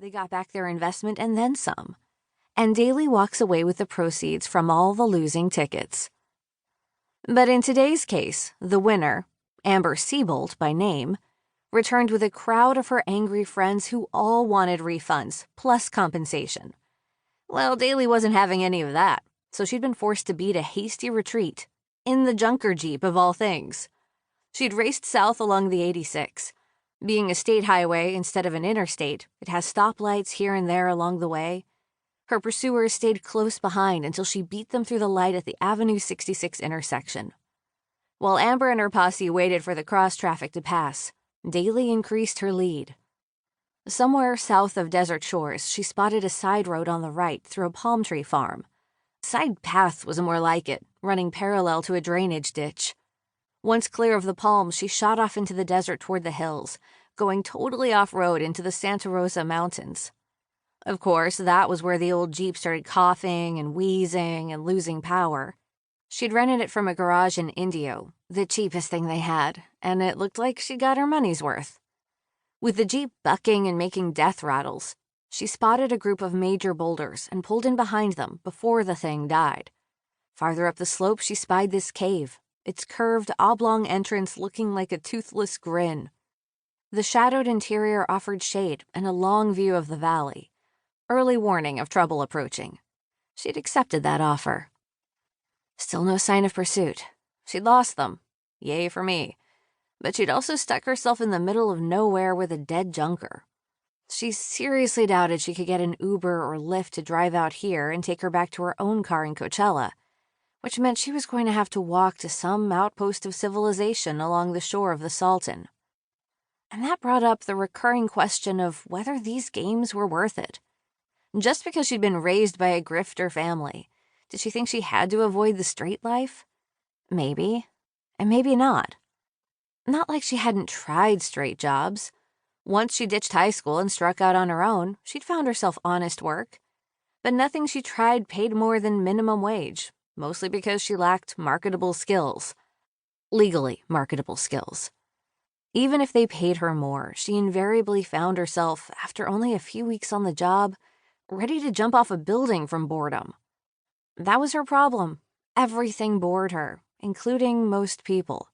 they got back their investment and then some. And Daly walks away with the proceeds from all the losing tickets. But in today's case, the winner, Amber Siebold by name, returned with a crowd of her angry friends who all wanted refunds, plus compensation. Well, Daly wasn't having any of that, so she'd been forced to beat a hasty retreat, in the Junker Jeep of all things. She'd raced south along the 86. Being a state highway instead of an interstate, it has stoplights here and there along the way. Her pursuers stayed close behind until she beat them through the light at the Avenue 66 intersection. While Amber and her posse waited for the cross traffic to pass, Daly increased her lead. Somewhere south of Desert Shores, she spotted a side road on the right through a palm tree farm. Side path was more like it, running parallel to a drainage ditch. Once clear of the palms, she shot off into the desert toward the hills, going totally off-road into the Santa Rosa Mountains. Of course, that was where the old Jeep started coughing and wheezing and losing power. She'd rented it from a garage in Indio, the cheapest thing they had, and it looked like she got her money's worth. With the Jeep bucking and making death rattles, she spotted a group of major boulders and pulled in behind them before the thing died. Farther up the slope, she spied this cave, its curved, oblong entrance looking like a toothless grin. The shadowed interior offered shade and a long view of the valley. Early warning of trouble approaching. She'd accepted that offer. Still no sign of pursuit. She'd lost them. Yay for me. But she'd also stuck herself in the middle of nowhere with a dead junker. She seriously doubted she could get an Uber or Lyft to drive out here and take her back to her own car in Coachella, which meant she was going to have to walk to some outpost of civilization along the shore of the Salton. And that brought up the recurring question of whether these games were worth it. Just because she'd been raised by a grifter family, did she think she had to avoid the straight life? Maybe, and maybe not. Not like she hadn't tried straight jobs. Once she ditched high school and struck out on her own, she'd found herself honest work. But nothing she tried paid more than minimum wage, mostly because she lacked marketable skills. Legally marketable skills. Even if they paid her more, she invariably found herself, after only a few weeks on the job, ready to jump off a building from boredom. That was her problem. Everything bored her, including most people.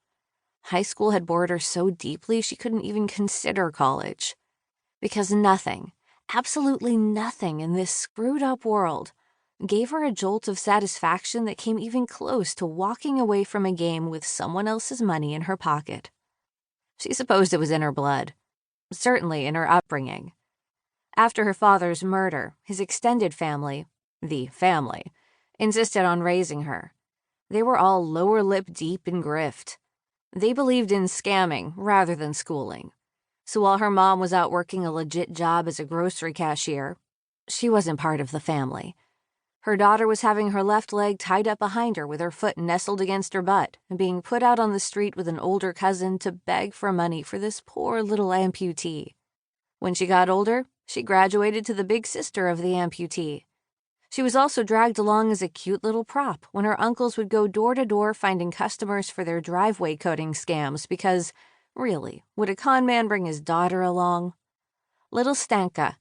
High school had bored her so deeply she couldn't even consider college. Because nothing, absolutely nothing in this screwed-up world gave her a jolt of satisfaction that came even close to walking away from a game with someone else's money in her pocket. She supposed it was in her blood, certainly in her upbringing. After her father's murder, his extended family, the family, insisted on raising her. They were all lower lip deep in grift. They believed in scamming rather than schooling. So while her mom was out working a legit job as a grocery cashier, she wasn't part of the family. Her daughter was having her left leg tied up behind her with her foot nestled against her butt and being put out on the street with an older cousin to beg for money for this poor little amputee. When she got older, she graduated to the big sister of the amputee. She was also dragged along as a cute little prop when her uncles would go door to door finding customers for their driveway coating scams because, really, would a con man bring his daughter along? Little Stanka,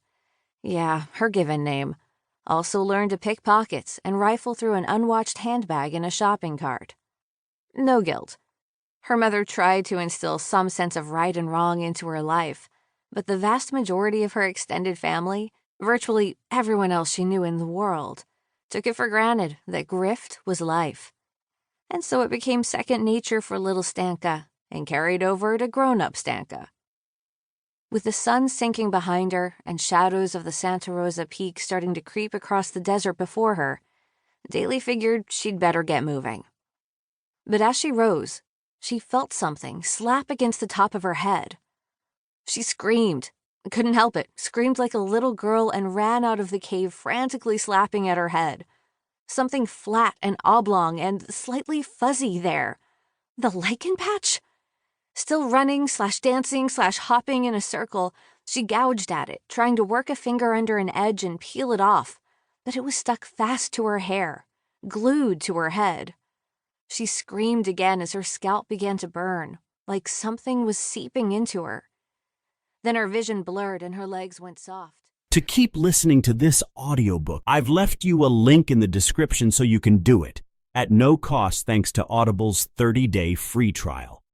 yeah, her given name, also learned to pick pockets and rifle through an unwatched handbag in a shopping cart. No guilt. Her mother tried to instill some sense of right and wrong into her life, but the vast majority of her extended family, virtually everyone else she knew in the world, took it for granted that grift was life. And so it became second nature for little Stanka and carried over to grown-up Stanka. With the sun sinking behind her and shadows of the Santa Rosa peak starting to creep across the desert before her, Daly figured she'd better get moving. But as she rose, she felt something slap against the top of her head. She screamed. Couldn't help it, screamed like a little girl and ran out of the cave frantically slapping at her head. Something flat and oblong and slightly fuzzy there. The lichen patch? Still running/dancing/hopping in a circle, she gouged at it, trying to work a finger under an edge and peel it off, but it was stuck fast to her hair, glued to her head. She screamed again as her scalp began to burn, like something was seeping into her. Then her vision blurred and her legs went soft. To keep listening to this audiobook, I've left you a link in the description so you can do it, at no cost thanks to Audible's 30-day free trial.